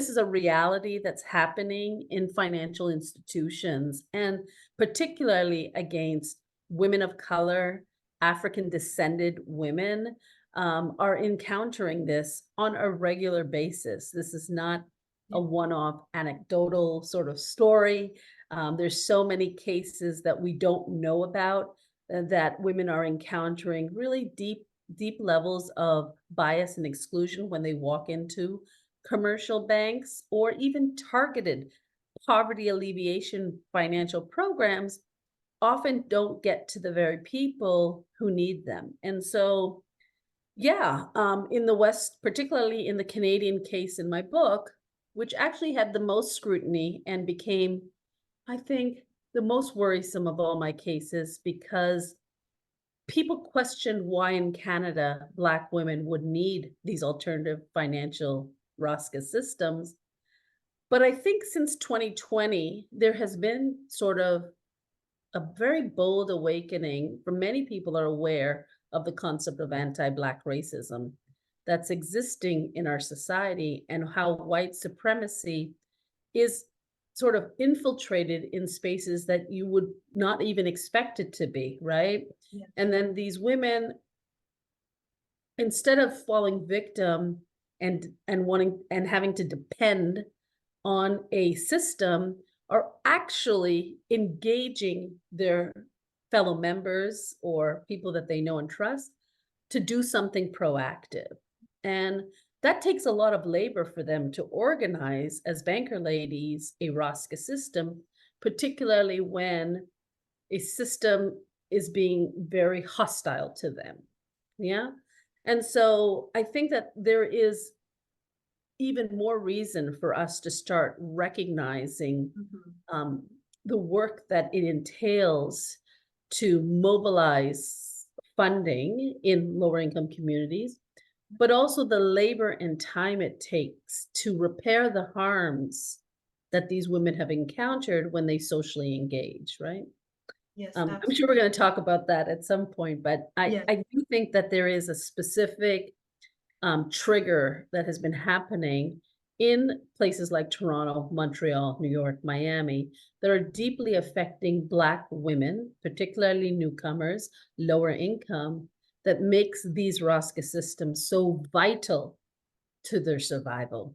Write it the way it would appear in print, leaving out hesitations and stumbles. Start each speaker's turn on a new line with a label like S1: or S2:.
S1: this is a reality that's happening in financial institutions, and particularly against women of color, African descended women are encountering this on a regular basis. This is not a one-off anecdotal sort of story. There's so many cases that we don't know about that women are encountering really deep levels of bias and exclusion when they walk into commercial banks, or even targeted poverty alleviation financial programs often don't get to the very people who need them. And so, yeah, in the West, particularly in the Canadian case in my book, which actually had the most scrutiny and became, I think, the most worrisome of all my cases, because people questioned why in Canada Black women would need these alternative financial ROSCA systems. But I think since 2020, there has been sort of a very bold awakening, for many people are aware of the concept of anti-Black racism that's existing in our society, and how white supremacy is sort of infiltrated in spaces that you would not even expect it to be, right?
S2: Yeah.
S1: And then these women, instead of falling victim and wanting and having to depend on a system, are actually engaging their fellow members or people that they know and trust to do something proactive. And that takes a lot of labor for them to organize as banker ladies a ROSCA system, particularly when a system is being very hostile to them. Yeah. And so I think that there is even more reason for us to start recognizing the work that it entails to mobilize funding in lower income communities, but also the labor and time it takes to repair the harms that these women have encountered when they socially engage, right?
S2: Yes,
S1: I'm sure we're
S2: absolutely.
S1: going to talk about that at some point, but
S2: Yeah.
S1: I do think that there is a specific trigger that has been happening in places like Toronto, Montreal, New York, Miami, that are deeply affecting Black women, particularly newcomers, lower income, that makes these ROSCA systems so vital to their survival.